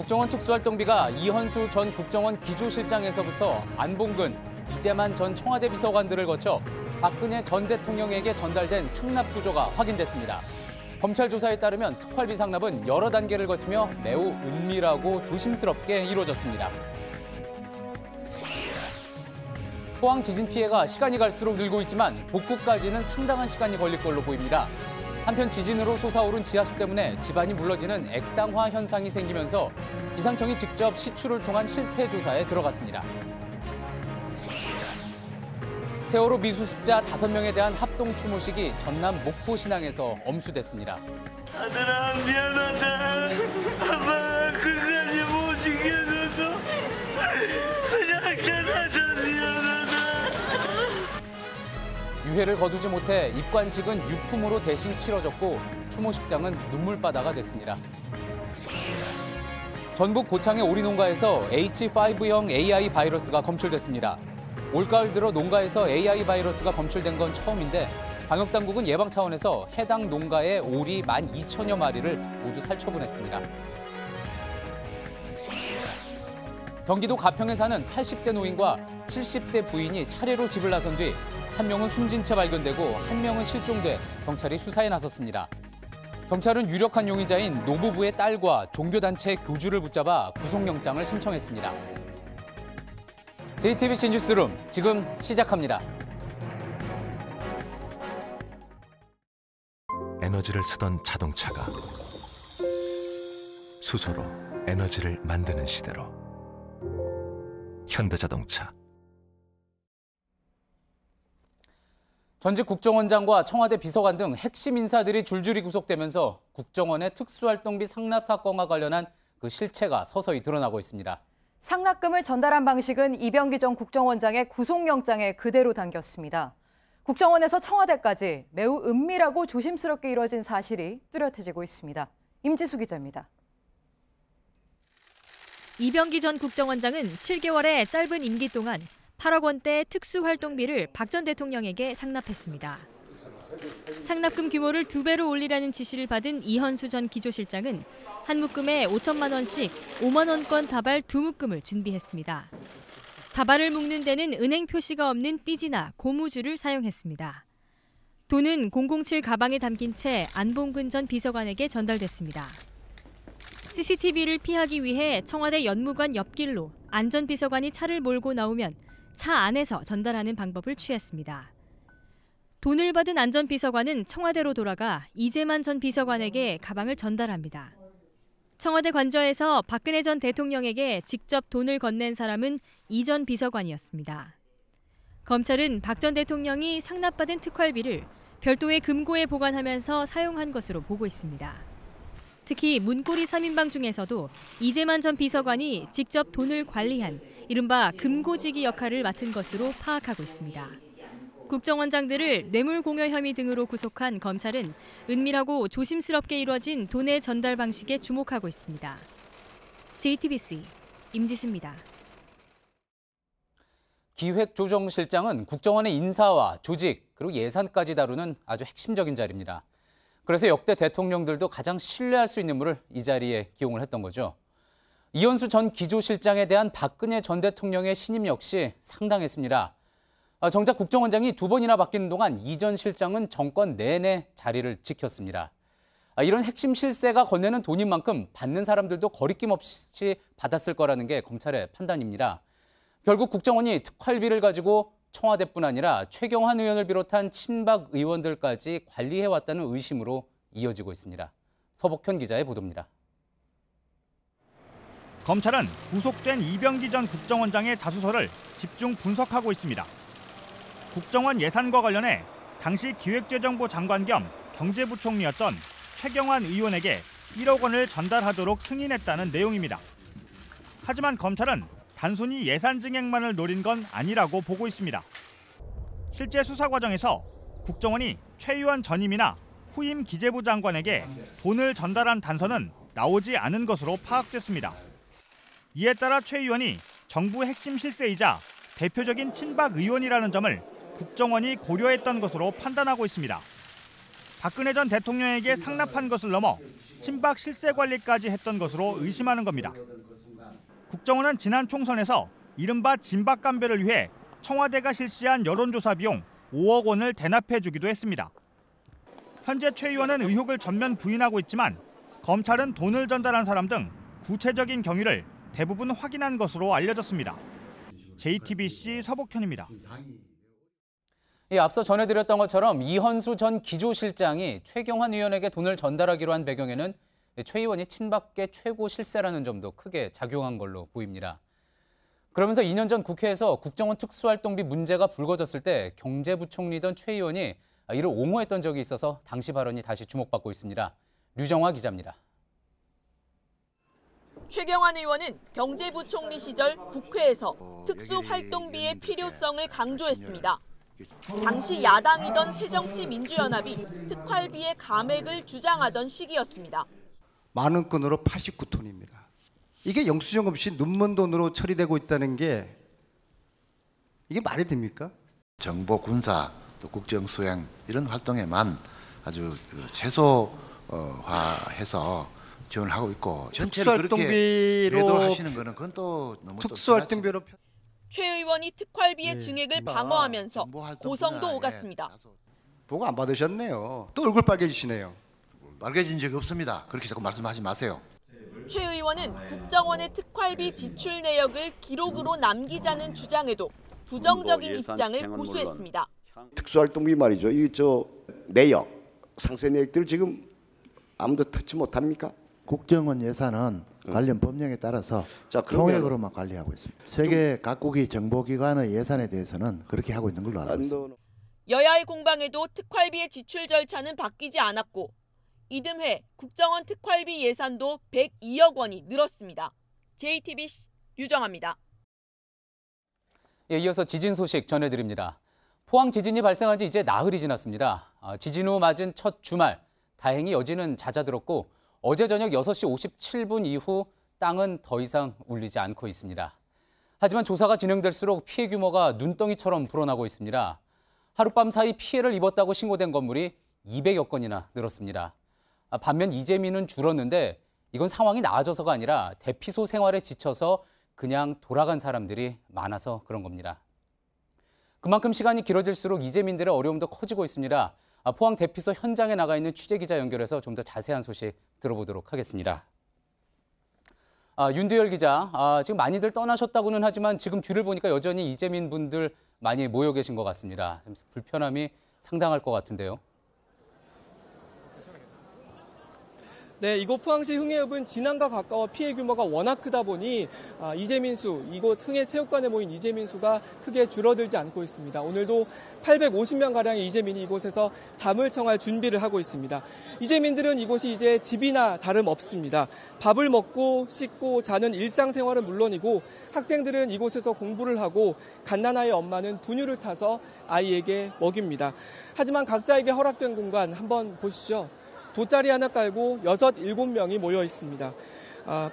국정원 특수활동비가 이현수 전 국정원 기조실장에서부터 안봉근, 이재만 전 청와대 비서관들을 거쳐 박근혜 전 대통령에게 전달된 상납 구조가 확인됐습니다. 검찰 조사에 따르면 특활비 상납은 여러 단계를 거치며 매우 은밀하고 조심스럽게 이루어졌습니다. 포항 지진 피해가 시간이 갈수록 늘고 있지만 복구까지는 상당한 시간이 걸릴 걸로 보입니다. 한편 지진으로 솟아오른 지하수 때문에 집안이 물러지는 액상화 현상이 생기면서 기상청이 직접 시추를 통한 실태 조사에 들어갔습니다. 세월호 미수습자 5명에 대한 합동 추모식이 전남 목포 신항에서 엄수됐습니다. 아들아 미안하다. 아빠 끝까지 못 지켜줘서 그냥 떠나서 미안하다. 유해를 거두지 못해 입관식은 유품으로 대신 치러졌고 추모식장은 눈물바다가 됐습니다. 전북 고창의 오리농가에서 H5형 AI 바이러스가 검출됐습니다. 올가을 들어 농가에서 AI 바이러스가 검출된 건 처음인데 방역당국은 예방 차원에서 해당 농가의 오리 12,000여 마리를 모두 살처분했습니다. 경기도 가평에 사는 80대 노인과 70대 부인이 차례로 집을 나선 뒤 한 명은 숨진 채 발견되고 한 명은 실종돼 경찰이 수사에 나섰습니다. 경찰은 유력한 용의자인 노부부의 딸과 종교단체 교주를 붙잡아 구속영장을 신청했습니다. JTBC 뉴스룸 지금 시작합니다. 에너지를 쓰던 자동차가 수소로 에너지를 만드는 시대로 현대자동차. 전직 국정원장과 청와대 비서관 등 핵심 인사들이 줄줄이 구속되면서 국정원의 특수활동비 상납 사건과 관련한 그 실체가 서서히 드러나고 있습니다. 상납금을 전달한 방식은 이병기 전 국정원장의 구속영장에 그대로 담겼습니다. 국정원에서 청와대까지 매우 은밀하고 조심스럽게 이뤄진 사실이 뚜렷해지고 있습니다. 임지수 기자입니다. 이병기 전 국정원장은 7개월의 짧은 임기 동안 8억 원대 특수활동비를 박 전 대통령에게 상납했습니다. 상납금 규모를 2배로 올리라는 지시를 받은 이현수 전 기조실장은 한 묶음에 5천만 원씩 5만 원권 다발 2묶음을 준비했습니다. 다발을 묶는 데는 은행 표시가 없는 띠지나 고무줄을 사용했습니다. 돈은 007 가방에 담긴 채 안봉근 전 비서관에게 전달됐습니다. CCTV를 피하기 위해 청와대 연무관 옆길로 안 전 비서관이 차를 몰고 나오면 차 안에서 전달하는 방법을 취했습니다. 돈을 받은 안 전 비서관은 청와대로 돌아가 이재만 전 비서관에게 가방을 전달합니다. 청와대 관저에서 박근혜 전 대통령에게 직접 돈을 건넨 사람은 이 전 비서관이었습니다. 검찰은 박 전 대통령이 상납받은 특활비를 별도의 금고에 보관하면서 사용한 것으로 보고 있습니다. 특히 문고리 3인방 중에서도 이재만 전 비서관이 직접 돈을 관리한 이른바 금고지기 역할을 맡은 것으로 파악하고 있습니다. 국정원장들을 뇌물공여 혐의 등으로 구속한 검찰은 은밀하고 조심스럽게 이루어진 돈의 전달 방식에 주목하고 있습니다. JTBC 임지수입니다. 기획조정실장은 국정원의 인사와 조직 그리고 예산까지 다루는 아주 핵심적인 자리입니다. 그래서 역대 대통령들도 가장 신뢰할 수 있는 분을 이 자리에 기용을 했던 거죠. 이현수 전 기조실장에 대한 박근혜 전 대통령의 신임 역시 상당했습니다. 정작 국정원장이 2번이나 바뀌는 동안 이 전 실장은 정권 내내 자리를 지켰습니다. 이런 핵심 실세가 건네는 돈인 만큼 받는 사람들도 거리낌 없이 받았을 거라는 게 검찰의 판단입니다. 결국 국정원이 특활비를 가지고 청와대뿐 아니라 최경환 의원을 비롯한 친박 의원들까지 관리해왔다는 의심으로 이어지고 있습니다. 서복현 기자의 보도입니다. 검찰은 구속된 이병기 전 국정원장의 자수서를 집중 분석하고 있습니다. 국정원 예산과 관련해 당시 기획재정부 장관 겸 경제부총리였던 최경환 의원에게 1억 원을 전달하도록 승인했다는 내용입니다. 하지만 검찰은 단순히 예산 증액만을 노린 건 아니라고 보고 있습니다. 실제 수사 과정에서 국정원이 최 의원 전임이나 후임 기재부 장관에게 돈을 전달한 단서는 나오지 않은 것으로 파악됐습니다. 이에 따라 최 의원이 정부 핵심 실세이자 대표적인 친박 의원이라는 점을 국정원이 고려했던 것으로 판단하고 있습니다. 박근혜 전 대통령에게 상납한 것을 넘어 친박 실세 관리까지 했던 것으로 의심하는 겁니다. 국정원은 지난 총선에서 이른바 진박 감배를 위해 청와대가 실시한 여론조사 비용 5억 원을 대납해 주기도 했습니다. 현재 최 의원은 의혹을 전면 부인하고 있지만 검찰은 돈을 전달한 사람 등 구체적인 경위를 대부분 확인한 것으로 알려졌습니다. JTBC 서복현입니다. 앞서 전해드렸던 것처럼 이헌수 전 기조실장이 최경환 의원에게 돈을 전달하기로 한 배경에는 최 의원이 친박계 최고 실세라는 점도 크게 작용한 걸로 보입니다. 그러면서 2년 전 국회에서 국정원 특수활동비 문제가 불거졌을 때 경제부총리던 최 의원이 이를 옹호했던 적이 있어서 당시 발언이 다시 주목받고 있습니다. 류정화 기자입니다. 최경환 의원은 경제부총리 시절 국회에서 특수활동비의 필요성을 강조했습니다. 당시 야당이던 새정치민주연합이 특활비의 감액을 주장하던 시기였습니다. 많은 건으로 89톤입니다. 이게 영수증 없이 눈먼 돈으로 처리되고 있다는 게 이게 말이 됩니까? 정보, 군사, 또 국정 수행 이런 활동에만 아주 최소화해서 지원을 하고 있고 특수활동비로 하시는 거는 그건 또 너무 특수활동비로 최 의원이 특활비의 증액을 방어하면서 고성도 오갔습니다. 보고 안 받으셨네요. 또 얼굴 빨개지시네요. 빨개진 적이 없습니다. 그렇게 자꾸 말씀하지 마세요. 최 의원은 국정원의 특활비 지출 내역을 기록으로 남기자는 주장에도 부정적인 입장을 고수했습니다. 특수활동비 말이죠. 이 내역, 상세 내역들 지금 아무도 터치 못합니까? 국정원 예산은 관련 법령에 따라서 통역으로만 관리하고 있습니다. 세계 각국의 정보기관의 예산에 대해서는 그렇게 하고 있는 걸로 알고 있습니다. 여야의 공방에도 특활비의 지출 절차는 바뀌지 않았고 이듬해 국정원 특활비 예산도 102억 원이 늘었습니다. JTBC 류정아입니다. 이어서 지진 소식 전해드립니다. 포항 지진이 발생한 지 이제 나흘이 지났습니다. 지진 후 맞은 첫 주말, 다행히 여진은 잦아들었고 어제 저녁 6시 57분 이후 땅은 더 이상 울리지 않고 있습니다. 하지만 조사가 진행될수록 피해 규모가 눈덩이처럼 불어나고 있습니다. 하룻밤 사이 피해를 입었다고 신고된 건물이 200여 건이나 늘었습니다. 반면 이재민은 줄었는데 이건 상황이 나아져서가 아니라 대피소 생활에 지쳐서 그냥 돌아간 사람들이 많아서 그런 겁니다. 그만큼 시간이 길어질수록 이재민들의 어려움도 커지고 있습니다. 포항 대피소 현장에 나가 있는 취재기자 연결해서 좀 더 자세한 소식 들어보도록 하겠습니다. 윤두열 기자, 지금 많이들 떠나셨다고는 하지만 지금 뒤를 보니까 여전히 이재민 분들 많이 모여 계신 것 같습니다. 좀 불편함이 상당할 것 같은데요. 네, 이곳 포항시 흥해읍은 진안과 가까워 피해 규모가 워낙 크다 보니 이재민 수, 이곳 흥해체육관에 모인 이재민 수가 크게 줄어들지 않고 있습니다. 오늘도 850명가량의 이재민이 이곳에서 잠을 청할 준비를 하고 있습니다. 이재민들은 이곳이 이제 집이나 다름없습니다. 밥을 먹고 씻고 자는 일상생활은 물론이고 학생들은 이곳에서 공부를 하고 갓난아이의 엄마는 분유를 타서 아이에게 먹입니다. 하지만 각자에게 허락된 공간 한번 보시죠. 돗자리 하나 깔고 6, 7명이 모여 있습니다.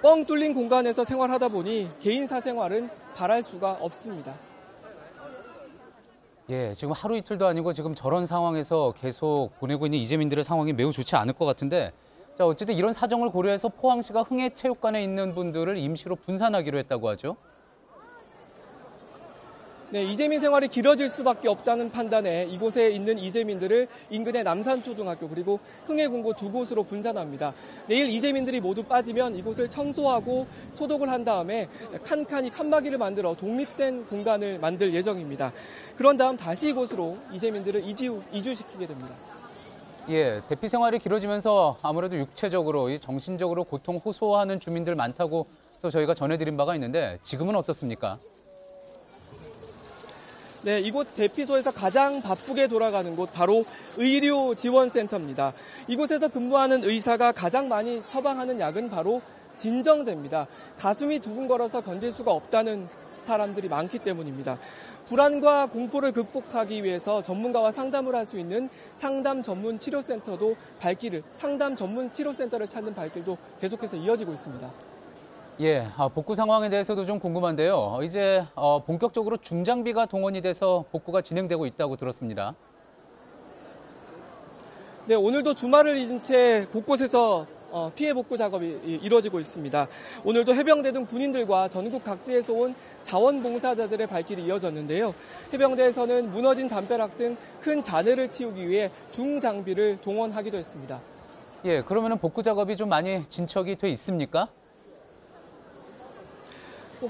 뻥 뚫린 공간에서 생활하다 보니 개인 사생활은 바랄 수가 없습니다. 예, 지금 하루 이틀도 아니고 지금 저런 상황에서 계속 보내고 있는 이재민들의 상황이 매우 좋지 않을 것 같은데, 자, 어쨌든 이런 사정을 고려해서 포항시가 흥해체육관에 있는 분들을 임시로 분산하기로 했다고 하죠. 네, 이재민 생활이 길어질 수밖에 없다는 판단에 이곳에 있는 이재민들을 인근의 남산초등학교 그리고 흥해공고 두 곳으로 분산합니다. 내일 이재민들이 모두 빠지면 이곳을 청소하고 소독을 한 다음에 칸칸이 칸막이를 만들어 독립된 공간을 만들 예정입니다. 그런 다음 다시 이곳으로 이재민들을 이주시키게 됩니다. 예, 대피 생활이 길어지면서 아무래도 육체적으로, 정신적으로 고통 호소하는 주민들 많다고 또 저희가 전해드린 바가 있는데 지금은 어떻습니까? 네, 이곳 대피소에서 가장 바쁘게 돌아가는 곳 바로 의료지원센터입니다. 이곳에서 근무하는 의사가 가장 많이 처방하는 약은 바로 진정제입니다. 가슴이 두근거려서 견딜 수가 없다는 사람들이 많기 때문입니다. 불안과 공포를 극복하기 위해서 전문가와 상담을 할 수 있는 상담 전문 치료센터도 상담 전문 치료센터를 찾는 발길도 계속해서 이어지고 있습니다. 예, 복구 상황에 대해서도 좀 궁금한데요. 이제 본격적으로 중장비가 동원이 돼서 복구가 진행되고 있다고 들었습니다. 네, 오늘도 주말을 잊은 채 곳곳에서 피해 복구 작업이 이루어지고 있습니다. 오늘도 해병대 등 군인들과 전국 각지에서 온 자원봉사자들의 발길이 이어졌는데요. 해병대에서는 무너진 담벼락 등 큰 잔해를 치우기 위해 중장비를 동원하기도 했습니다. 예, 그러면 복구 작업이 좀 많이 진척이 돼 있습니까?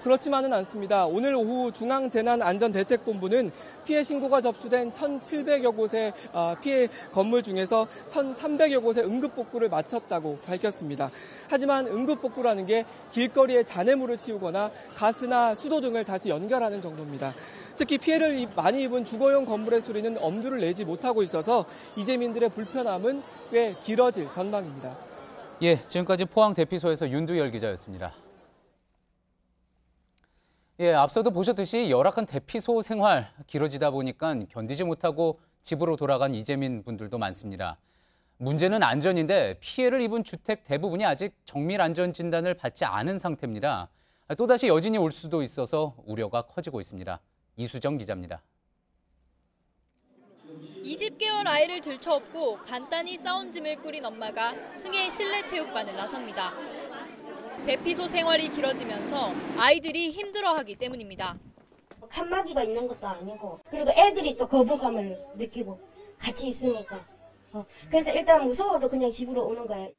그렇지만은 않습니다. 오늘 오후 중앙재난안전대책본부는 피해 신고가 접수된 1,700여 곳의 피해 건물 중에서 1,300여 곳의 응급복구를 마쳤다고 밝혔습니다. 하지만 응급복구라는 게 길거리에 잔해물을 치우거나 가스나 수도 등을 다시 연결하는 정도입니다. 특히 피해를 많이 입은 주거용 건물의 수리는 엄두를 내지 못하고 있어서 이재민들의 불편함은 꽤 길어질 전망입니다. 예, 지금까지 포항 대피소에서 윤두열 기자였습니다. 예, 앞서도 보셨듯이 열악한 대피소 생활 길어지다 보니까 견디지 못하고 집으로 돌아간 이재민 분들도 많습니다. 문제는 안전인데 피해를 입은 주택 대부분이 아직 정밀 안전 진단을 받지 않은 상태입니다. 또다시 여진이 올 수도 있어서 우려가 커지고 있습니다. 이수정 기자입니다. 20개월 아이를 들쳐업고 간단히 싸운 짐을 꾸린 엄마가 흥해 실내체육관을 나섭니다. 대피소 생활이 길어지면서 아이들이 힘들어하기 때문입니다. 칸막이가 있는 것도 아니고 그리고 애들이 또 거부감을 느끼고 같이 있으니까 그래서 일단 무서워도 그냥 집으로 오는 거예요.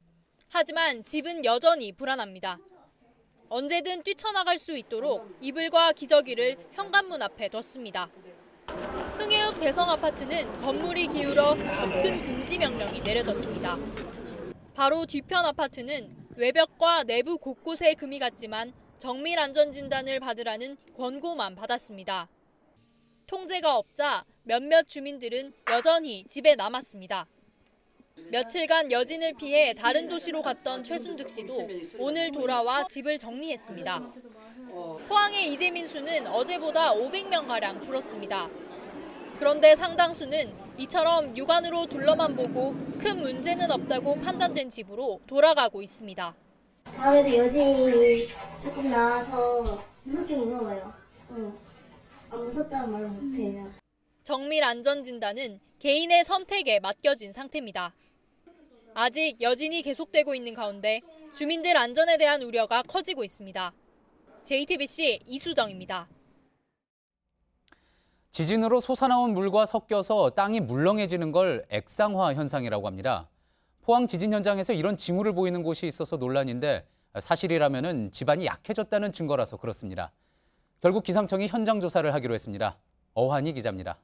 하지만 집은 여전히 불안합니다. 언제든 뛰쳐나갈 수 있도록 이불과 기저귀를 현관문 앞에 뒀습니다. 흥해읍 대성아파트는 건물이 기울어 접근 금지 명령이 내려졌습니다. 바로 뒤편 아파트는 외벽과 내부 곳곳에 금이 갔지만 정밀 안전 진단을 받으라는 권고만 받았습니다. 통제가 없자 몇몇 주민들은 여전히 집에 남았습니다. 며칠간 여진을 피해 다른 도시로 갔던 최순득 씨도 오늘 돌아와 집을 정리했습니다. 포항의 이재민 수는 어제보다 500명가량 줄었습니다. 그런데 상당수는 이처럼 육안으로 둘러만 보고 큰 문제는 없다고 판단된 집으로 돌아가고 있습니다. 밤에도 여진이 조금 나와서 무섭긴 무서워요. 안 무섭다는 말을 못해요. 정밀 안전 진단은 개인의 선택에 맡겨진 상태입니다. 아직 여진이 계속되고 있는 가운데 주민들 안전에 대한 우려가 커지고 있습니다. JTBC 이수정입니다. 지진으로 솟아나온 물과 섞여서 땅이 물렁해지는 걸 액상화 현상이라고 합니다. 포항 지진 현장에서 이런 징후를 보이는 곳이 있어서 논란인데 사실이라면 집안이 약해졌다는 증거라서 그렇습니다. 결국 기상청이 현장 조사를 하기로 했습니다. 어환희 기자입니다.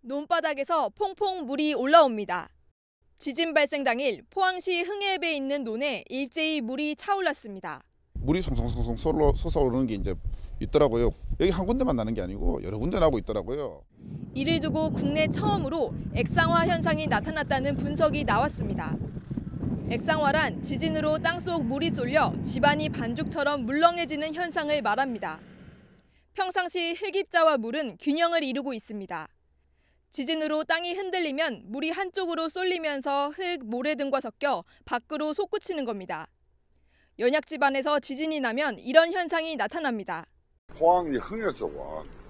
논바닥에서 퐁퐁 물이 올라옵니다. 지진 발생 당일 포항시 흥해읍에 있는 논에 일제히 물이 차올랐습니다. 물이 송송송송 솟아오르는 게 이제 있더라고요. 여기 한 군데만 나는 게 아니고 여러 군데 나고 있더라고요. 이를 두고 국내 처음으로 액상화 현상이 나타났다는 분석이 나왔습니다. 액상화란 지진으로 땅속 물이 쏠려 집안이 반죽처럼 물렁해지는 현상을 말합니다. 평상시 흙입자와 물은 균형을 이루고 있습니다. 지진으로 땅이 흔들리면 물이 한쪽으로 쏠리면서 흙, 모래 등과 섞여 밖으로 솟구치는 겁니다. 연약 집안에서 지진이 나면 이런 현상이 나타납니다. 포항이 흥해 쪽은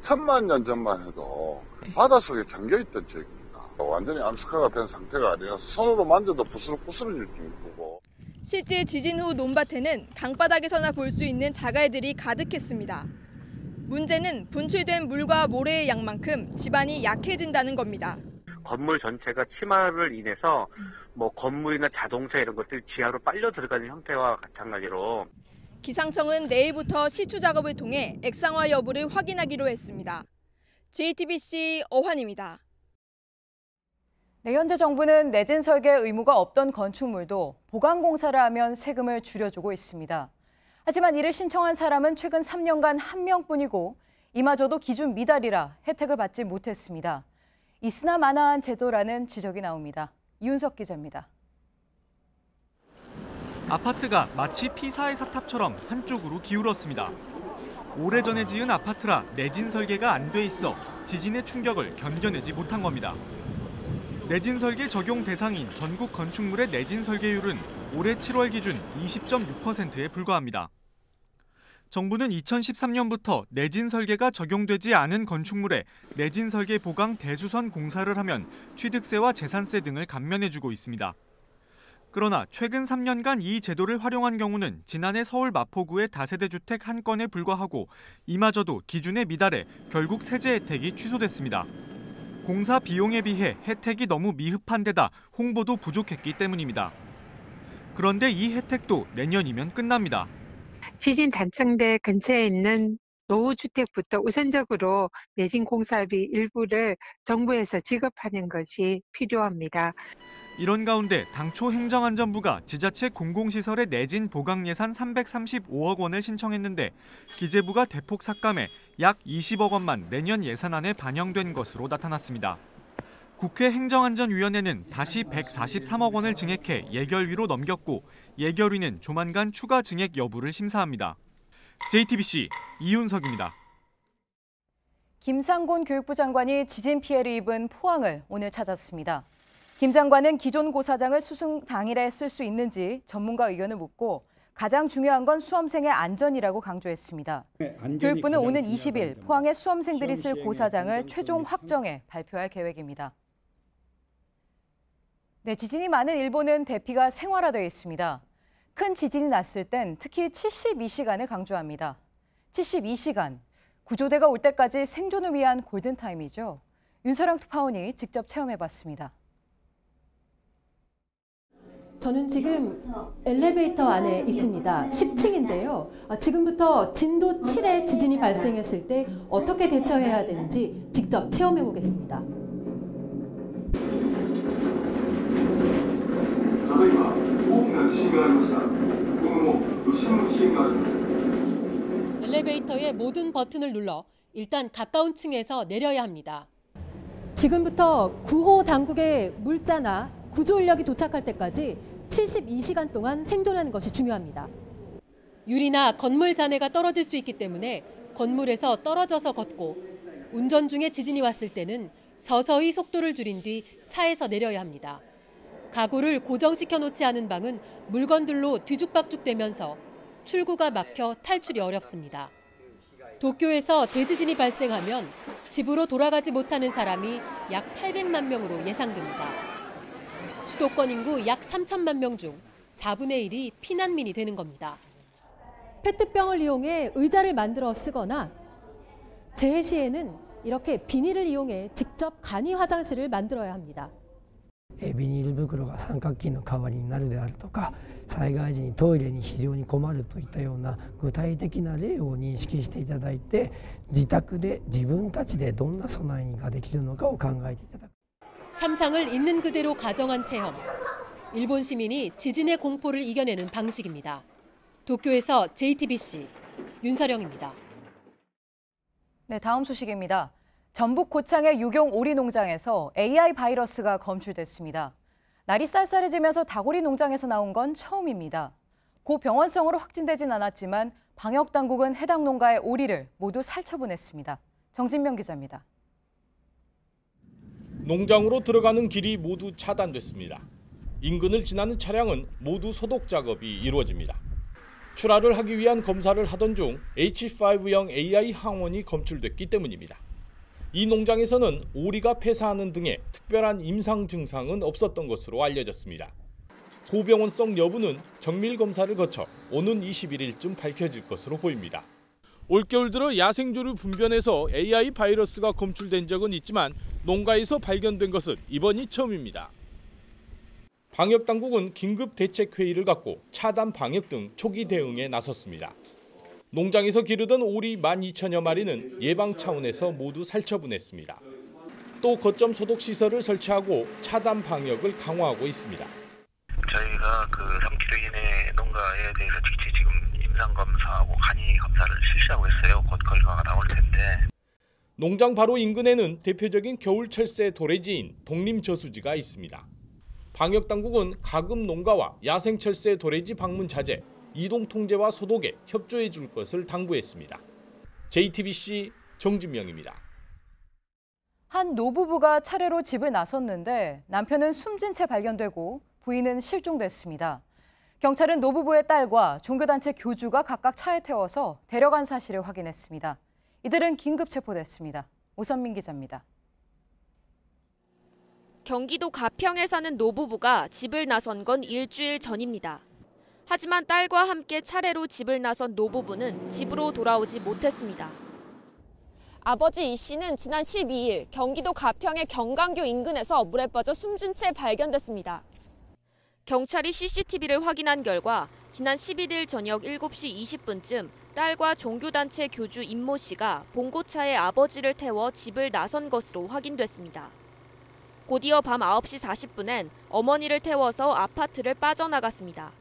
1000만 년 전만 해도 바닷속에 잠겨있던 지역입니다. 완전히 암석화가 된 상태가 아니라서 손으로 만져도 부스럭부스럭일 정도고. 실제 지진 후 논밭에는 강바닥에서나 볼 수 있는 자갈들이 가득했습니다. 문제는 분출된 물과 모래의 양만큼 집안이 약해진다는 겁니다. 건물 전체가 침하를 인해서 건물이나 자동차 이런 것들이 지하로 빨려 들어가는 형태와 마찬가지로 기상청은 내일부터 시추 작업을 통해 액상화 여부를 확인하기로 했습니다. JTBC 어환입니다. 네, 현재 정부는 내진 설계 의무가 없던 건축물도 보강 공사를 하면 세금을 줄여주고 있습니다. 하지만 이를 신청한 사람은 최근 3년간 1명뿐이고 이마저도 기준 미달이라 혜택을 받지 못했습니다. 있으나 마나한 제도라는 지적이 나옵니다. 이윤석 기자입니다. 아파트가 마치 피사의 사탑처럼 한쪽으로 기울었습니다. 오래전에 지은 아파트라 내진 설계가 안 돼 있어 지진의 충격을 견뎌내지 못한 겁니다. 내진 설계 적용 대상인 전국 건축물의 내진 설계율은 올해 7월 기준 20.6%에 불과합니다. 정부는 2013년부터 내진 설계가 적용되지 않은 건축물에 내진 설계 보강 대수선 공사를 하면 취득세와 재산세 등을 감면해주고 있습니다. 그러나 최근 3년간 이 제도를 활용한 경우는 지난해 서울 마포구의 다세대 주택 한 건에 불과하고 이마저도 기준에 미달해 결국 세제 혜택이 취소됐습니다. 공사 비용에 비해 혜택이 너무 미흡한 데다 홍보도 부족했기 때문입니다. 그런데 이 혜택도 내년이면 끝납니다. 지진 단층대 근처에 있는 노후주택부터 우선적으로 내진 공사비 일부를 정부에서 지급하는 것이 필요합니다. 이런 가운데 당초 행정안전부가 지자체 공공시설의 내진 보강 예산 335억 원을 신청했는데 기재부가 대폭 삭감해 약 20억 원만 내년 예산안에 반영된 것으로 나타났습니다. 국회 행정안전위원회는 다시 143억 원을 증액해 예결위로 넘겼고 예결위는 조만간 추가 증액 여부를 심사합니다. JTBC 이윤석입니다. 김상곤 교육부 장관이 지진 피해를 입은 포항을 오늘 찾았습니다. 김 장관은 기존 고사장을 수능 당일에 쓸 수 있는지 전문가 의견을 묻고 가장 중요한 건 수험생의 안전이라고 강조했습니다. 교육부는 오는 20일 포항의 수험생들이 쓸 고사장을 최종 확정해 발표할 계획입니다. 네, 지진이 많은 일본은 대피가 생활화되어 있습니다. 큰 지진이 났을 땐 특히 72시간을 강조합니다. 72시간, 구조대가 올 때까지 생존을 위한 골든타임이죠. 윤서령 특파원이 직접 체험해봤습니다. 저는 지금 엘리베이터 안에 있습니다. 10층인데요. 지금부터 진도 7의 지진이 발생했을 때 어떻게 대처해야 되는지 직접 체험해 보겠습니다. 엘리베이터의 모든 버튼을 눌러 일단 가까운 층에서 내려야 합니다. 지금부터 구호 당국의 물자나 구조 인력이 도착할 때까지 72시간 동안 생존하는 것이 중요합니다. 유리나 건물 잔해가 떨어질 수 있기 때문에 건물에서 떨어져서 걷고 운전 중에 지진이 왔을 때는 서서히 속도를 줄인 뒤 차에서 내려야 합니다. 가구를 고정시켜 놓지 않은 방은 물건들로 뒤죽박죽되면서 출구가 막혀 탈출이 어렵습니다. 도쿄에서 대지진이 발생하면 집으로 돌아가지 못하는 사람이 약 800만 명으로 예상됩니다. 수도권 인구 약 3천만 명 중 4분의 1이 피난민이 되는 겁니다. 페트병을 이용해 의자를 만들어 쓰거나 재해 시에는 이렇게 비닐을 이용해 직접 간이 화장실을 만들어야 합니다. ビニール袋が三角巾の代わりになるであるとか、災害時にトイレに非常に困るといったような具体的な例を認識していただいて、自宅で自分たちでどんな備えができるのかを考えていただく。 참상을 있는 그대로 가정한 체험. 일본 시민이 지진의 공포를 이겨내는 방식입니다. 도쿄에서 JTBC 윤서령입니다. 네, 다음 소식입니다. 전북 고창의 유경 오리 농장에서 AI 바이러스가 검출됐습니다. 날이 쌀쌀해지면서 닭오리 농장에서 나온 건 처음입니다. 고병원성으로 확진되진 않았지만 방역당국은 해당 농가의 오리를 모두 살처분했습니다. 정진명 기자입니다. 농장으로 들어가는 길이 모두 차단됐습니다. 인근을 지나는 차량은 모두 소독 작업이 이루어집니다. 출하를 하기 위한 검사를 하던 중 H5형 AI 항원이 검출됐기 때문입니다. 이 농장에서는 오리가 폐사하는 등의 특별한 임상 증상은 없었던 것으로 알려졌습니다. 고병원성 여부는 정밀 검사를 거쳐 오는 21일쯤 밝혀질 것으로 보입니다. 올겨울 들어 야생조류 분변에서 AI 바이러스가 검출된 적은 있지만 농가에서 발견된 것은 이번이 처음입니다. 방역당국은 긴급 대책회의를 갖고 차단 방역 등 초기 대응에 나섰습니다. 농장에서 기르던 오리 12,000여 마리는 예방 차원에서 모두 살처분했습니다. 또 거점 소독 시설을 설치하고 차단 방역을 강화하고 있습니다. 저희가 그 3km 이내 농가에 대해서 직접 지금 임상 검사하고 간이 검사를 실시하고 있어요. 곧 결과가 나올 텐데. 농장 바로 인근에는 대표적인 겨울철새 도래지인 독림저수지가 있습니다. 방역당국은 가금 농가와 야생철새 도래지 방문 자제, 이동 통제와 소독에 협조해 줄 것을 당부했습니다. JTBC 정진명입니다. 한 노부부가 차례로 집을 나섰는데 남편은 숨진 채 발견되고 부인은 실종됐습니다. 경찰은 노부부의 딸과 종교단체 교주가 각각 차에 태워서 데려간 사실을 확인했습니다. 이들은 긴급 체포됐습니다. 오선민 기자입니다. 경기도 가평에 사는 노부부가 집을 나선 건 일주일 전입니다. 하지만 딸과 함께 차례로 집을 나선 노부부는 집으로 돌아오지 못했습니다. 아버지 이 씨는 지난 12일 경기도 가평의 경강교 인근에서 물에 빠져 숨진 채 발견됐습니다. 경찰이 CCTV를 확인한 결과 지난 11일 저녁 7시 20분쯤 딸과 종교단체 교주 임모 씨가 봉고차에 아버지를 태워 집을 나선 것으로 확인됐습니다. 곧이어 밤 9시 40분엔 어머니를 태워서 아파트를 빠져나갔습니다.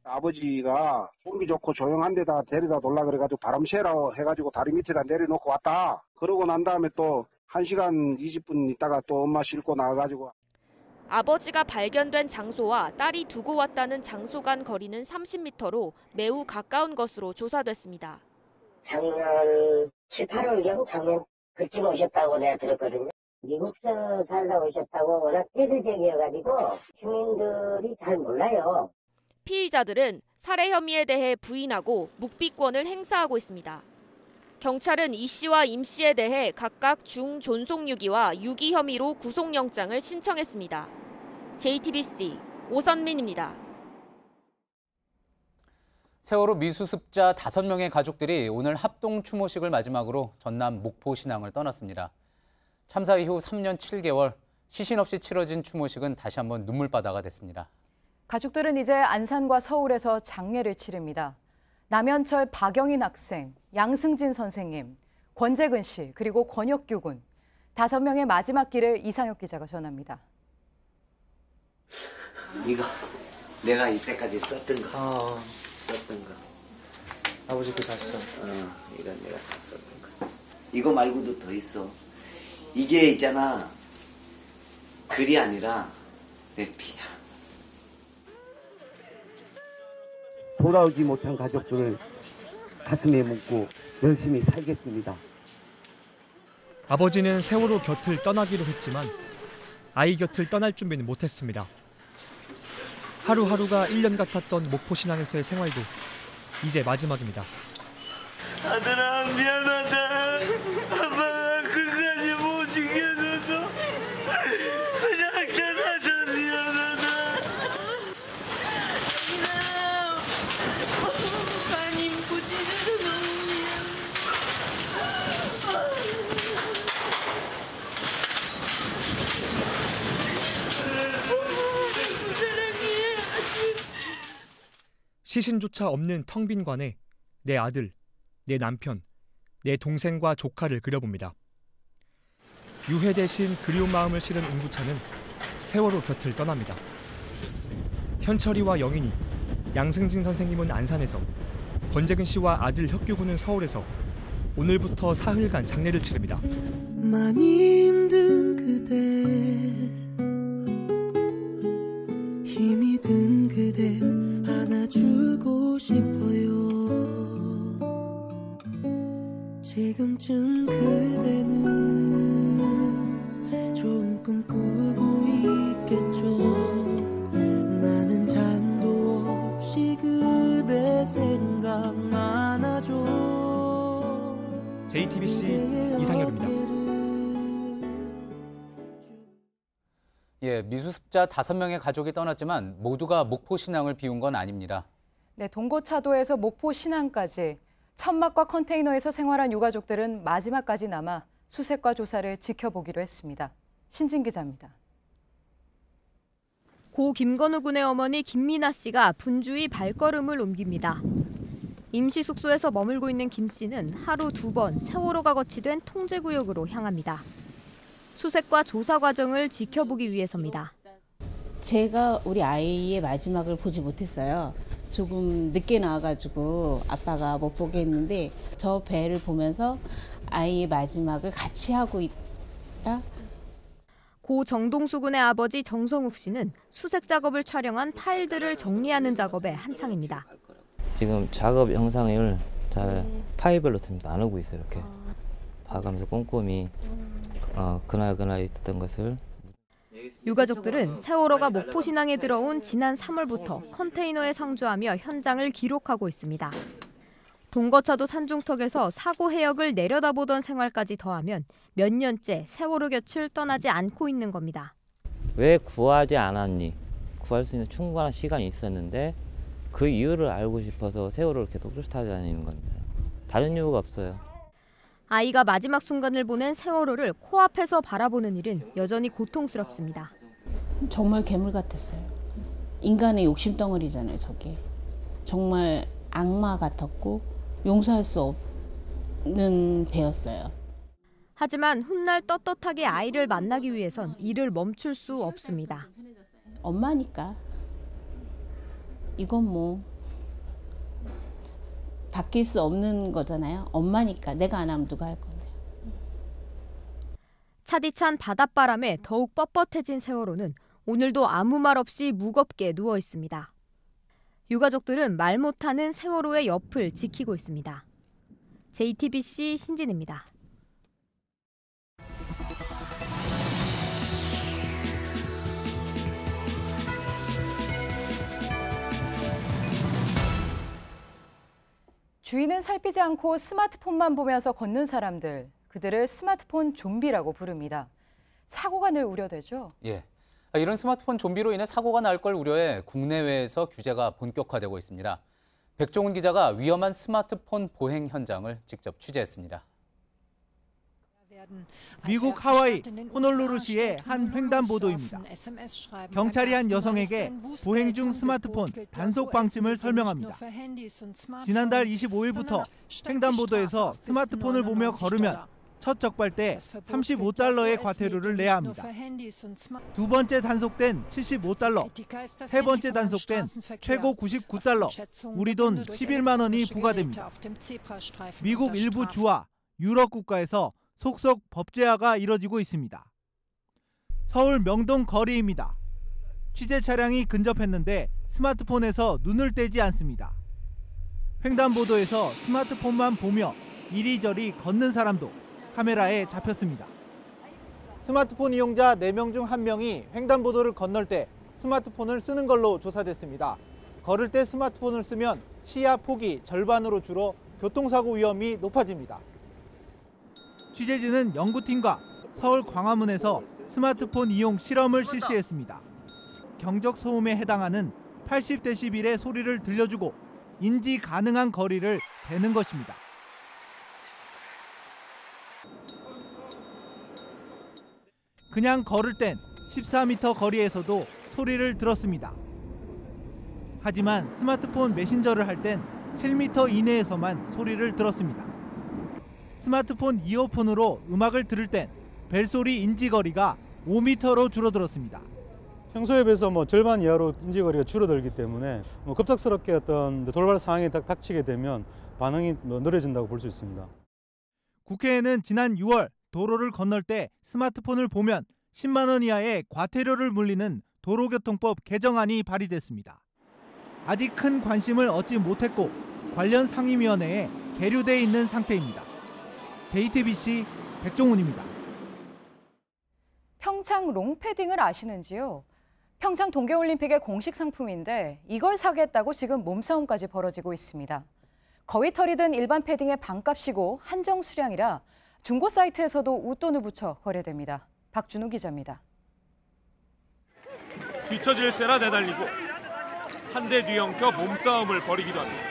아버지가 공기 좋고 조용한 데다 데려다 놀라 그래가지고 바람 쐬라고 해가지고 다리 밑에다 내려놓고 왔다. 그러고 난 다음에 또 1시간 20분 있다가 또 엄마 싣고 나와가지고. 아버지가 발견된 장소와 딸이 두고 왔다는 장소 간 거리는 30m로 매우 가까운 것으로 조사됐습니다. 작년 7, 8월경 작년 그쯤 오셨다고 내가 들었거든요. 미국서 살다 오셨다고 워낙 폐쇄적이어가지고 주민들이 잘 몰라요. 피의자들은 살해 혐의에 대해 부인하고 묵비권을 행사하고 있습니다. 경찰은 이 씨와 임 씨에 대해 각각 중존속유기와 유기 혐의로 구속영장을 신청했습니다. JTBC 오선민입니다. 세월호 미수습자 5명의 가족들이 오늘 합동 추모식을 마지막으로 전남 목포 신항을 떠났습니다. 참사 이후 3년 7개월 시신 없이 치러진 추모식은 다시 한번 눈물바다가 됐습니다. 가족들은 이제 안산과 서울에서 장례를 치릅니다. 남현철 박영인 학생, 양승진 선생님, 권재근 씨, 그리고 권혁규 군 5명의 마지막 길을 이상혁 기자가 전합니다. 이거 내가 이때까지 썼던 거. 썼던 거. 아버지 거 다 써. 이건 내가 다 썼던 거. 이거 말고도 더 있어. 이게 있잖아. 글이 아니라 내 피야. 돌아오지 못한 가족들을 가슴에 묻고 열심히 살겠습니다. 아버지는 세월호 곁을 떠나기로 했지만 아이 곁을 떠날 준비는 못했습니다. 하루하루가 1년 같았던 목포 신항에서의 생활도 이제 마지막입니다. 아들아 미안하다. 아빠가 끝까지 못 지켜줘서 그냥 떠나서 미안하다. 아님 부지런히 너무 미안해. 시신조차 없는 텅 빈 관에 내 아들, 내 남편, 내 동생과 조카를 그려봅니다. 유해 대신 그리운 마음을 실은 운구차는 세월호 곁을 떠납니다. 현철이와 영인이, 양승진 선생님은 안산에서, 권재근 씨와 아들 혁규 군은 서울에서 오늘부터 사흘간 장례를 치릅니다. 많이 힘든 그대, 힘이 든 그대 안아주고 싶어요. 지금쯤 그대는 좋은 꿈 꾸고 있겠죠. 나는 잠도 없이 그대 생각만 하죠. JTBC 이상엽입니다. 예, 미수습자 5명의 가족이 떠났지만 모두가 목포 신항을 비운 건 아닙니다. 네, 동고차도에서 목포 신항까지 천막과 컨테이너에서 생활한 유가족들은 마지막까지 남아 수색과 조사를 지켜보기로 했습니다. 신진 기자입니다. 고 김건우 군의 어머니 김미나 씨가 분주히 발걸음을 옮깁니다. 임시 숙소에서 머물고 있는 김 씨는 하루 2번 세월호가 거치된 통제구역으로 향합니다. 수색과 조사 과정을 지켜보기 위해서입니다. 제가 우리 아이의 마지막을 보지 못했어요. 조금 늦게 나와가지고 아빠가 못 보게 했는데 저 배를 보면서 아이의 마지막을 같이 하고 있다. 고 정동수 군의 아버지 정성욱 씨는 수색 작업을 촬영한 파일들을 정리하는 작업에 한창입니다. 지금 작업 영상을 잘 파일별로 좀 나누고 있어요. 이렇게 봐가면서 꼼꼼히 그날 있었던 것을. 유가족들은 세월호가 목포신항에 들어온 지난 3월부터 컨테이너에 상주하며 현장을 기록하고 있습니다. 동거차도 산중턱에서 사고 해역을 내려다보던 생활까지 더하면 몇 년째 세월호 곁을 떠나지 않고 있는 겁니다. 왜 구하지 않았니? 구할 수 있는 충분한 시간이 있었는데 그 이유를 알고 싶어서 세월호를 계속 쫓아다니는 겁니다. 다른 이유가 없어요. 아이가 마지막 순간을 보낸 세월호를 코앞에서 바라보는 일은 여전히 고통스럽습니다. 정말 괴물 같았어요. 인간의 욕심덩어리잖아요, 저게. 정말 악마 같았고 용서할 수 없는 배였어요. 하지만 훗날 떳떳하게 아이를 만나기 위해선 일을 멈출 수 없습니다. 엄마니까. 이건 뭐 바뀔 수 없는 거잖아요. 엄마니까. 내가 안 하면 누가 할 건데요. 차디찬 바닷바람에 더욱 뻣뻣해진 세월호는 오늘도 아무 말 없이 무겁게 누워 있습니다. 유가족들은 말 못하는 세월호의 옆을 지키고 있습니다. JTBC 신진입니다. 주인은 살피지 않고 스마트폰만 보면서 걷는 사람들, 그들을 스마트폰 좀비라고 부릅니다. 사고가 늘 우려되죠? 예. 이런 스마트폰 좀비로 인해 사고가 날 걸 우려해 국내외에서 규제가 본격화되고 있습니다. 백종훈 기자가 위험한 스마트폰 보행 현장을 직접 취재했습니다. 미국 하와이 호놀루루시의 한 횡단보도입니다. 경찰이 한 여성에게 보행 중 스마트폰 단속 방침을 설명합니다. 지난달 25일부터 횡단보도에서 스마트폰을 보며 걸으면 첫 적발 때 $35의 과태료를 내야 합니다. 두 번째 단속된 $75, 세 번째 단속된 최고 $99, 우리 돈 11만 원이 부과됩니다. 미국 일부 주와 유럽 국가에서 속속 법제화가 이뤄지고 있습니다. 서울 명동 거리입니다. 취재 차량이 근접했는데 스마트폰에서 눈을 떼지 않습니다. 횡단보도에서 스마트폰만 보며 이리저리 걷는 사람도 카메라에 잡혔습니다. 스마트폰 이용자 4명 중 1명이 횡단보도를 건널 때 스마트폰을 쓰는 걸로 조사됐습니다. 걸을 때 스마트폰을 쓰면 시야 폭이 절반으로 줄어 교통사고 위험이 높아집니다. 취재진은 연구팀과 서울 광화문에서 스마트폰 이용 실험을 실시했습니다. 경적 소음에 해당하는 80dB의 소리를 들려주고 인지 가능한 거리를 재는 것입니다. 그냥 걸을 땐 14m 거리에서도 소리를 들었습니다. 하지만 스마트폰 메신저를 할 땐 7m 이내에서만 소리를 들었습니다. 스마트폰 이어폰으로 음악을 들을 땐 벨소리 인지거리가 5m로 줄어들었습니다. 평소에 비해서 절반 이하로 인지거리가 줄어들기 때문에 급작스럽게 어떤 돌발 상황이 닥치게 되면 반응이 느려진다고 볼 수 있습니다. 국회에는 지난 6월 도로를 건널 때 스마트폰을 보면 10만 원 이하의 과태료를 물리는 도로교통법 개정안이 발의됐습니다. 아직 큰 관심을 얻지 못했고 관련 상임위원회에 계류돼 있는 상태입니다. JTBC 백종훈입니다. 평창 롱패딩을 아시는지요? 평창 동계올림픽의 공식 상품인데 이걸 사겠다고 지금 몸싸움까지 벌어지고 있습니다. 거위털이 든 일반 패딩의 반값이고 한정 수량이라 중고 사이트에서도 웃돈을 붙여 거래됩니다. 박준우 기자입니다. 뒤처질세라 내달리고 한 대 뒤엉켜 몸싸움을 벌이기도 합니다.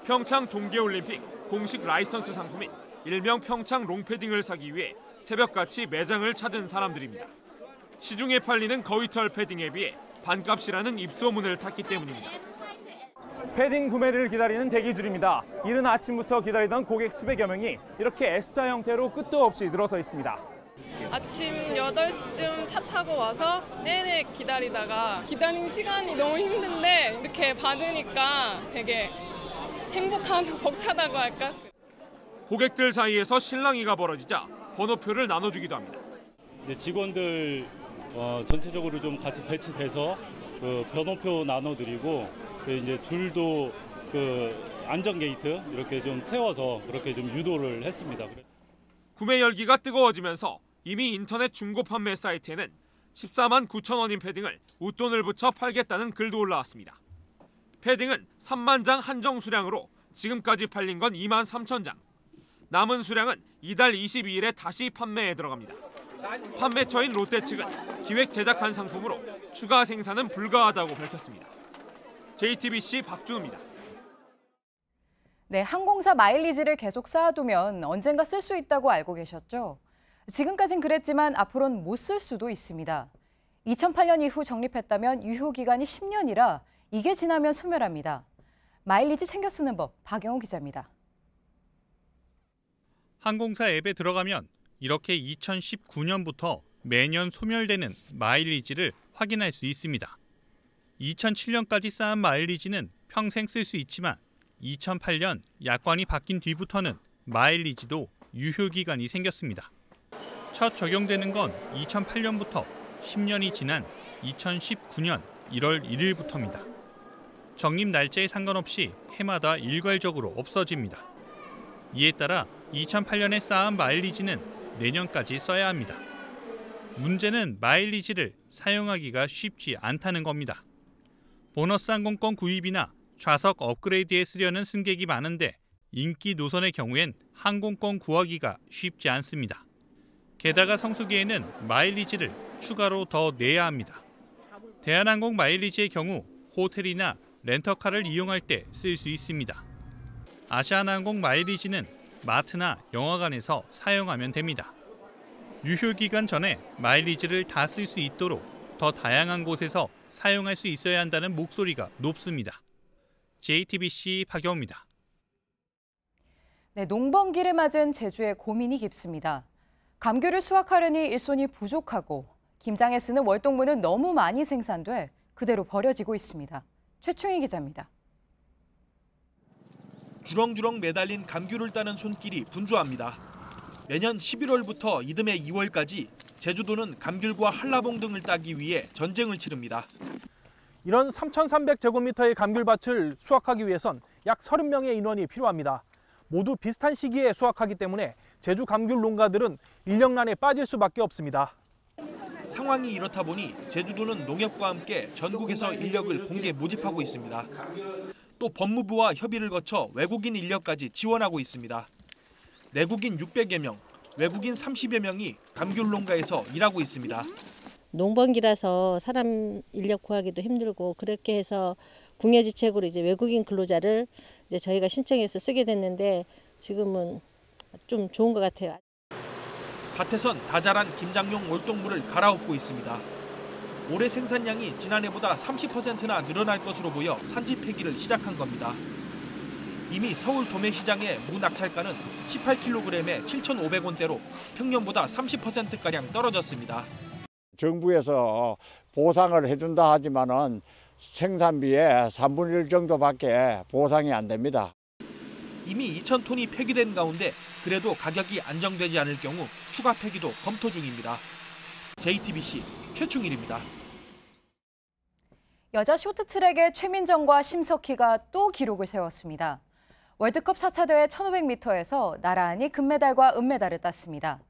평창 동계올림픽 공식 라이선스 상품인 일명 평창 롱패딩을 사기 위해 새벽같이 매장을 찾은 사람들입니다. 시중에 팔리는 거위털 패딩에 비해 반값이라는 입소문을 탔기 때문입니다. 패딩 구매를 기다리는 대기줄입니다. 이른 아침부터 기다리던 고객 수백여 명이 이렇게 S자 형태로 끝도 없이 늘어서 있습니다. 아침 8시쯤 차 타고 와서 내내 기다리다가 기다리는 시간이 너무 힘든데 이렇게 받으니까 되게 행복한 벅차다고 할까? 고객들 사이에서 실랑이가 벌어지자 번호표를 나눠주기도 합니다. 직원들 전체적으로 좀 같이 배치돼서 번호표 나눠드리고 이제 줄도 안전 게이트 이렇게 좀 세워서 그렇게 좀 유도를 했습니다. 구매 열기가 뜨거워지면서 이미 인터넷 중고 판매 사이트에는 14만 9천 원인 패딩을 웃돈을 붙여 팔겠다는 글도 올라왔습니다. 패딩은 3만 장 한정 수량으로 지금까지 팔린 건 2만 3천 장. 남은 수량은 이달 22일에 다시 판매에 들어갑니다. 판매처인 롯데 측은 기획 제작한 상품으로 추가 생산은 불가하다고 밝혔습니다. JTBC 박준우입니다. 네, 항공사 마일리지를 계속 쌓아두면 언젠가 쓸 수 있다고 알고 계셨죠? 지금까진 그랬지만 앞으로는 못 쓸 수도 있습니다. 2008년 이후 적립했다면 유효기간이 10년이라 이게 지나면 소멸합니다. 마일리지 챙겨 쓰는 법, 박영호 기자입니다. 항공사 앱에 들어가면 이렇게 2019년부터 매년 소멸되는 마일리지를 확인할 수 있습니다. 2007년까지 쌓은 마일리지는 평생 쓸 수 있지만 2008년 약관이 바뀐 뒤부터는 마일리지도 유효기간이 생겼습니다. 첫 적용되는 건 2008년부터 10년이 지난 2019년 1월 1일부터입니다. 적립 날짜에 상관없이 해마다 일괄적으로 없어집니다. 이에 따라 2008년에 쌓은 마일리지는 내년까지 써야 합니다. 문제는 마일리지를 사용하기가 쉽지 않다는 겁니다. 보너스 항공권 구입이나 좌석 업그레이드에 쓰려는 승객이 많은데 인기 노선의 경우엔 항공권 구하기가 쉽지 않습니다. 게다가 성수기에는 마일리지를 추가로 더 내야 합니다. 대한항공 마일리지의 경우 호텔이나 렌터카를 이용할 때 쓸 수 있습니다. 아시아나항공 마일리지는 마트나 영화관에서 사용하면 됩니다. 유효기간 전에 마일리지를 다 쓸 수 있도록 더 다양한 곳에서 사용할 수 있어야 한다는 목소리가 높습니다. JTBC 박영호입니다. 네, 농번기를 맞은 제주의 고민이 깊습니다. 감귤을 수확하려니 일손이 부족하고 김장에 쓰는 월동무는 너무 많이 생산돼 그대로 버려지고 있습니다. 최충희 기자입니다. 주렁주렁 매달린 감귤을 따는 손길이 분주합니다. 매년 11월부터 이듬해 2월까지 제주도는 감귤과 한라봉 등을 따기 위해 전쟁을 치릅니다. 이런 3,300제곱미터의 감귤밭을 수확하기 위해선 약 30명의 인원이 필요합니다. 모두 비슷한 시기에 수확하기 때문에 제주 감귤 농가들은 인력난에 빠질 수밖에 없습니다. 상황이 이렇다 보니 제주도는 농협과 함께 전국에서 인력을 공개 모집하고 있습니다. 또 법무부와 협의를 거쳐 외국인 인력까지 지원하고 있습니다. 내국인 600여 명, 외국인 30여 명이 감귤 농가에서 일하고 있습니다. 농번기라서 사람 인력 구하기도 힘들고 그렇게 해서 궁예지책으로 이제 외국인 근로자를 이제 저희가 신청해서 쓰게 됐는데 지금은 좀 좋은 것 같아요. 밭에선 다 자란 김장용 월동무를 갈아엎고 있습니다. 올해 생산량이 지난해보다 30%나 늘어날 것으로 보여 산지 폐기를 시작한 겁니다. 이미 서울 도매시장의 무 낙찰가는 18kg에 7,500원대로 평년보다 30%가량 떨어졌습니다. 정부에서 보상을 해준다 하지만은 생산비의 3분의 1 정도밖에 보상이 안 됩니다. 이미 2,000톤이 폐기된 가운데 그래도 가격이 안정되지 않을 경우 추가 폐기도 검토 중입니다. JTBC 최충일입니다. 여자 쇼트트랙의 최민정과 심석희가 또 기록을 세웠습니다. 월드컵 4차 대회 1500m에서 나란히 금메달과 은메달을 땄습니다.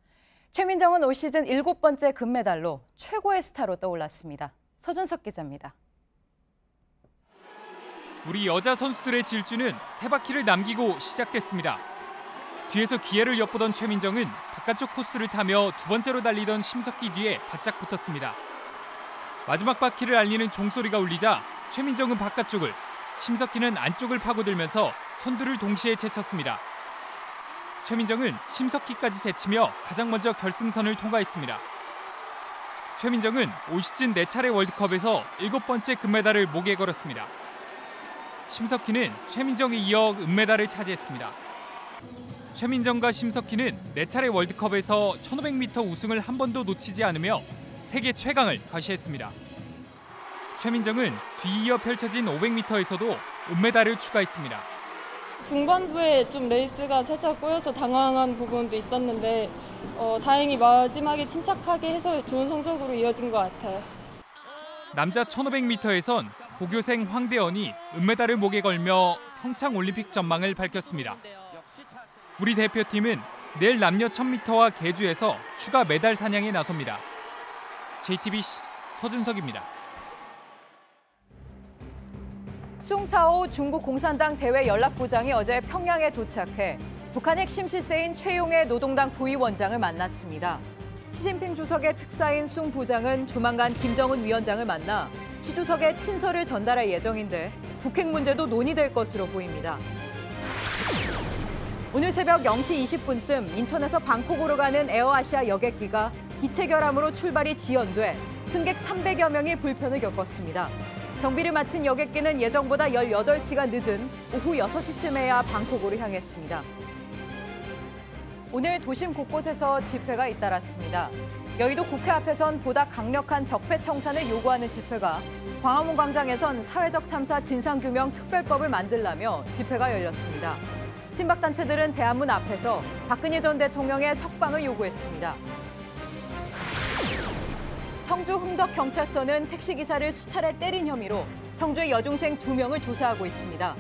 최민정은 올 시즌 7번째 금메달로 최고의 스타로 떠올랐습니다. 서준석 기자입니다. 우리 여자 선수들의 질주는 세 바퀴를 남기고 시작됐습니다. 뒤에서 기회를 엿보던 최민정은 바깥쪽 코스를 타며 두 번째로 달리던 심석희 뒤에 바짝 붙었습니다. 마지막 바퀴를 알리는 종소리가 울리자 최민정은 바깥쪽을, 심석희는 안쪽을 파고들면서 선두를 동시에 제쳤습니다. 최민정은 심석희까지 제치며 가장 먼저 결승선을 통과했습니다. 최민정은 올 시즌 4차례 월드컵에서 7번째 금메달을 목에 걸었습니다. 심석희는 최민정에 이어 은메달을 차지했습니다. 최민정과 심석희는 4차례 월드컵에서 1500m 우승을 한 번도 놓치지 않으며 세계 최강을 과시했습니다. 최민정은 뒤이어 펼쳐진 500m에서도 은메달을 추가했습니다. 중반부에 좀 레이스가 살짝 꼬여서 당황한 부분도 있었는데 다행히 마지막에 침착하게 해서 좋은 성적으로 이어진 것 같아요. 남자 1500m에선 고교생 황대헌이 은메달을 목에 걸며 평창 올림픽 전망을 밝혔습니다. 우리 대표팀은 내일 남녀 1000m와 계주에서 추가 메달 사냥에 나섭니다. JTBC 서준석입니다. 숭타오 중국 공산당 대외 연락부장이 어제 평양에 도착해 북한 핵심 실세인 최용해 노동당 도의원장을 만났습니다. 시진핑 주석의 특사인 숭 부장은 조만간 김정은 위원장을 만나 시 주석의 친서를 전달할 예정인데 북핵 문제도 논의될 것으로 보입니다. 오늘 새벽 0시 20분쯤 인천에서 방콕으로 가는 에어아시아 여객기가 기체 결함으로 출발이 지연돼 승객 300여 명이 불편을 겪었습니다. 정비를 마친 여객기는 예정보다 18시간 늦은 오후 6시쯤에야 방콕으로 향했습니다. 오늘 도심 곳곳에서 집회가 잇따랐습니다. 여의도 국회 앞에선 보다 강력한 적폐 청산을 요구하는 집회가, 광화문 광장에선 사회적 참사 진상규명 특별법을 만들라며 집회가 열렸습니다. 친박단체들은 대한문 앞에서 박근혜 전 대통령의 석방을 요구했습니다. 청주 흥덕경찰서는 택시기사를 수차례 때린 혐의로 청주의 여중생 2명을 조사하고 있습니다.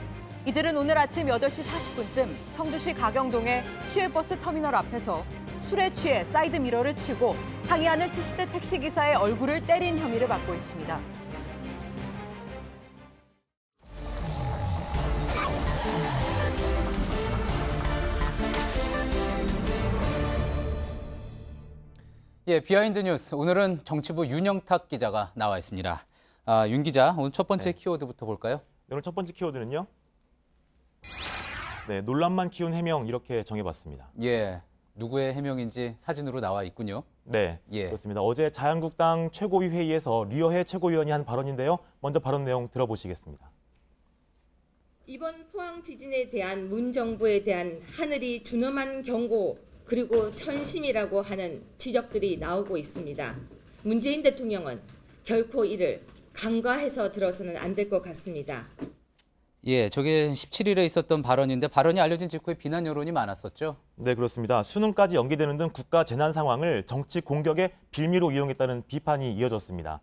이들은 오늘 아침 8시 40분쯤 청주시 가경동의 시외버스 터미널 앞에서 술에 취해 사이드미러를 치고 항의하는 70대 택시기사의 얼굴을 때린 혐의를 받고 있습니다. 예, 비하인드 뉴스. 오늘은 정치부 윤영탁 기자가 나와 있습니다. 윤 기자, 오늘 첫 번째 키워드부터 볼까요? 오늘 첫 번째 키워드는요. 네, 논란만 키운 해명 이렇게 정해봤습니다. 예, 누구의 해명인지 사진으로 나와 있군요. 네, 그렇습니다. 어제 자유한국당 최고위 회의에서 류여해 최고위원이 한 발언인데요. 먼저 발언 내용 들어보시겠습니다. 이번 포항 지진에 대한 문 정부에 대한 하늘이 준엄한 경고 그리고 천심이라고 하는 지적들이 나오고 있습니다. 문재인 대통령은 결코 이를 간과해서 들어서는 안 될 것 같습니다. 예, 저게 17일에 있었던 발언인데 발언이 알려진 직후에 비난 여론이 많았었죠. 네, 그렇습니다. 수능까지 연기되는 등 국가 재난 상황을 정치 공격의 빌미로 이용했다는 비판이 이어졌습니다.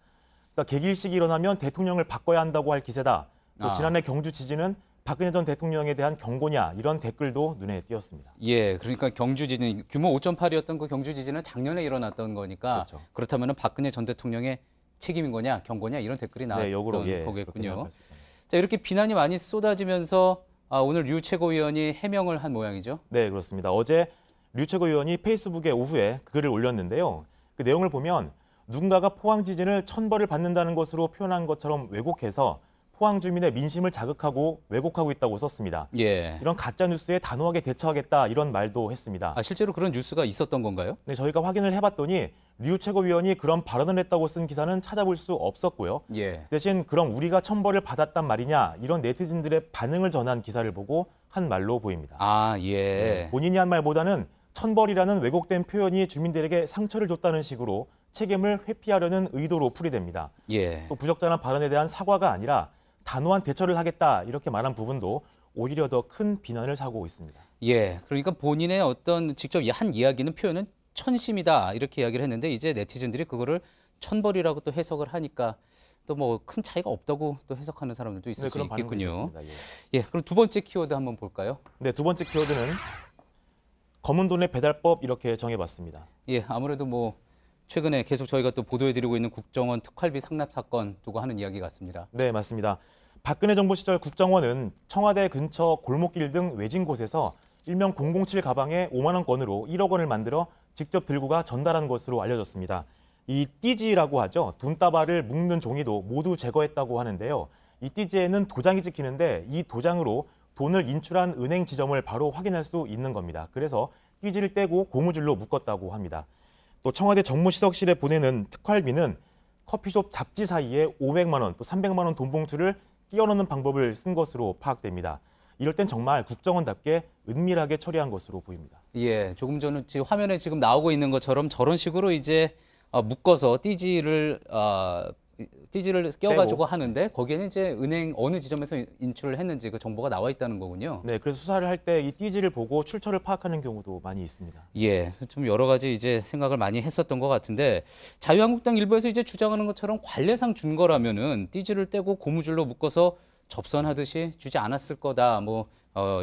그러니까 개길식이 일어나면 대통령을 바꿔야 한다고 할 기세다. 또 지난해 경주 지진은 박근혜 전 대통령에 대한 경고냐 이런 댓글도 눈에 띄었습니다. 예, 그러니까 경주 지진 규모 5.8이었던 그 경주 지진은 작년에 일어났던 거니까 그렇다면 박근혜 전 대통령의 책임인 거냐 경고냐 이런 댓글이 나왔던 거겠군요. 자, 이렇게 비난이 많이 쏟아지면서 오늘 류 최고위원이 해명을 한 모양이죠. 네, 그렇습니다. 어제 류 최고위원이 페이스북에 오후에 글을 올렸는데요. 그 내용을 보면 누군가가 포항 지진을 천벌을 받는다는 것으로 표현한 것처럼 왜곡해서 포항 주민의 민심을 자극하고 왜곡하고 있다고 썼습니다. 예. 이런 가짜 뉴스에 단호하게 대처하겠다 이런 말도 했습니다. 실제로 그런 뉴스가 있었던 건가요? 네, 저희가 확인을 해봤더니 류 최고위원이 그런 발언을 했다고 쓴 기사는 찾아볼 수 없었고요. 예. 대신 그럼 우리가 천벌을 받았단 말이냐 이런 네티즌들의 반응을 전한 기사를 보고 한 말로 보입니다. 예. 네, 본인이 한 말보다는 천벌이라는 왜곡된 표현이 주민들에게 상처를 줬다는 식으로 책임을 회피하려는 의도로 풀이됩니다. 예. 또 부적절한 발언에 대한 사과가 아니라 단호한 대처를 하겠다 이렇게 말한 부분도 오히려 더 큰 비난을 사고 있습니다. 예, 그러니까 본인의 어떤 직접 한 이야기는 표현은 천심이다 이렇게 이야기를 했는데 이제 네티즌들이 그거를 천벌이라고 또 해석을 하니까 또 뭐 큰 차이가 없다고 또 해석하는 사람들도 있을 수 있겠군요. 예, 그럼 두 번째 키워드 한번 볼까요? 네, 두 번째 키워드는 검은 돈의 배달법 이렇게 정해봤습니다. 예, 아무래도 뭐 최근에 계속 저희가 또 보도해드리고 있는 국정원 특활비 상납 사건 두고 하는 이야기 같습니다. 네, 맞습니다. 박근혜 정부 시절 국정원은 청와대 근처 골목길 등 외진 곳에서 일명 007 가방에 5만 원권으로 1억 원을 만들어 직접 들고 가 전달한 것으로 알려졌습니다. 이 띠지라고 하죠. 돈다발을 묶는 종이도 모두 제거했다고 하는데요. 이 띠지에는 도장이 찍히는데 이 도장으로 돈을 인출한 은행 지점을 바로 확인할 수 있는 겁니다. 그래서 띠지를 떼고 고무줄로 묶었다고 합니다. 또 청와대 정무시석실에 보내는 특활비는 커피숍 잡지 사이에 500만 원, 또 300만 원 돈 봉투를 끼워 넣는 방법을 쓴 것으로 파악됩니다. 이럴 땐 정말 국정원답게 은밀하게 처리한 것으로 보입니다. 예, 조금 전에 지금 화면에 지금 나오고 있는 것처럼 저런 식으로 이제 묶어서 띠지를 껴가지고 하는데 거기에는 이제 은행 어느 지점에서 인출을 했는지 그 정보가 나와 있다는 거군요. 네, 그래서 수사를 할 때 이 띠지를 보고 출처를 파악하는 경우도 많이 있습니다. 예, 좀 여러 가지 이제 생각을 많이 했었던 것 같은데 자유한국당 일부에서 이제 주장하는 것처럼 관례상 준 거라면은 띠지를 떼고 고무줄로 묶어서 접선하듯이 주지 않았을 거다. 뭐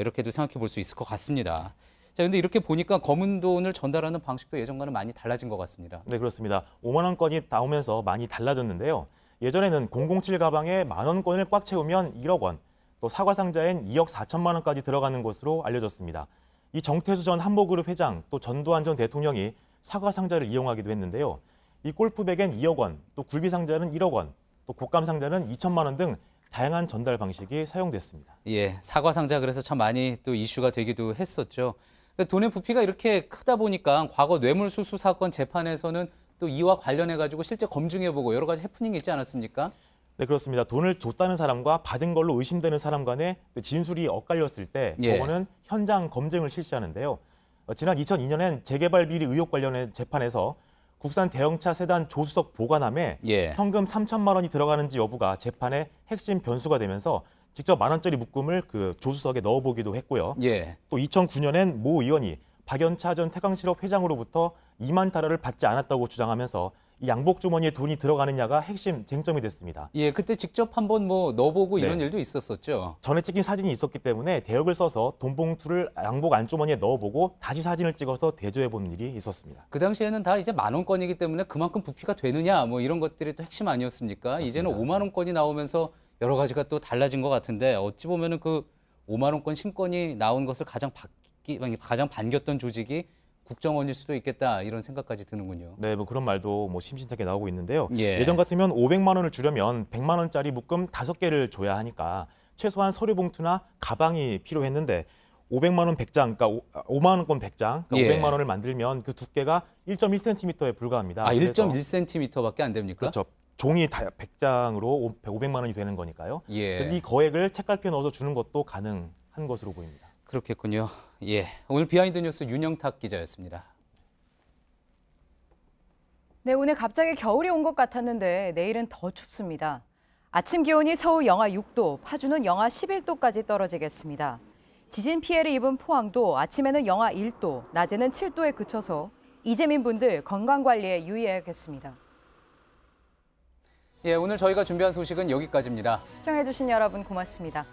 이렇게도 생각해 볼 수 있을 것 같습니다. 자, 근데 이렇게 보니까 검은 돈을 전달하는 방식도 예전과는 많이 달라진 것 같습니다. 네, 그렇습니다. 5만 원권이 나오면서 많이 달라졌는데요. 예전에는 007 가방에 10,000원권을 꽉 채우면 1억 원, 또 사과 상자엔 2억 4천만 원까지 들어가는 것으로 알려졌습니다. 이 정태수 전 한보그룹 회장, 또 전두환 전 대통령이 사과 상자를 이용하기도 했는데요. 이 골프백엔 2억 원, 또 굴비 상자는 1억 원, 또 곶감 상자는 2천만 원 등 다양한 전달 방식이 사용됐습니다. 예, 사과 상자 그래서 참 많이 또 이슈가 되기도 했었죠. 돈의 부피가 이렇게 크다 보니까 과거 뇌물수수 사건 재판에서는 또 이와 관련해가지고 실제 검증해보고 여러 가지 해프닝이 있지 않았습니까? 네, 그렇습니다. 돈을 줬다는 사람과 받은 걸로 의심되는 사람 간의 진술이 엇갈렸을 때 법원은 현장 검증을 실시하는데요. 지난 2002년엔 재개발 비리 의혹 관련된 재판에서 국산 대형차 세단 조수석 보관함에 현금 3천만 원이 들어가는지 여부가 재판의 핵심 변수가 되면서 직접 10,000원짜리 묶음을 그 조수석에 넣어보기도 했고요. 또 2009년엔 모 의원이 박연차 전 태광실업 회장으로부터 2만 달러를 받지 않았다고 주장하면서 이 양복 주머니에 돈이 들어가느냐가 핵심 쟁점이 됐습니다. 예, 그때 직접 한번 뭐 넣어보고 이런 일도 있었었죠. 전에 찍힌 사진이 있었기 때문에 대역을 써서 돈 봉투를 양복 안주머니에 넣어보고 다시 사진을 찍어서 대조해본 일이 있었습니다. 그 당시에는 다 이제 10,000원권이기 때문에 그만큼 부피가 되느냐 뭐 이런 것들이 또 핵심 아니었습니까? 맞습니다. 이제는 5만 원권이 나오면서 여러 가지가 또 달라진 것 같은데 어찌 보면은 그 5만 원권 신권이 나온 것을 가장 반겼던 조직이 국정원일 수도 있겠다 이런 생각까지 드는군요. 네, 뭐 그런 말도 뭐 심심찮게 나오고 있는데요. 예전 같으면 500만 원을 주려면 100만 원짜리 묶음 5개를 줘야 하니까 최소한 서류 봉투나 가방이 필요했는데 500만 원 100장, 그러니까 5만 원권 100장, 그러니까 500만 원을 만들면 그 두께가 1.1cm에 불과합니다. 아, 1.1cm밖에 안 됩니까? 그렇죠. 종이 100장으로 500만 원이 되는 거니까요. 그래서 이 거액을 책갈피에 넣어서 주는 것도 가능한 것으로 보입니다. 그렇겠군요. 예, 오늘 비하인드 뉴스 윤영탁 기자였습니다. 네, 오늘 갑자기 겨울이 온 것 같았는데 내일은 더 춥습니다. 아침 기온이 서울 영하 6도, 파주는 영하 11도까지 떨어지겠습니다. 지진 피해를 입은 포항도 아침에는 영하 1도, 낮에는 7도에 그쳐서 이재민분들 건강관리에 유의해야겠습니다. 예, 오늘 저희가 준비한 소식은 여기까지입니다. 시청해주신 여러분 고맙습니다.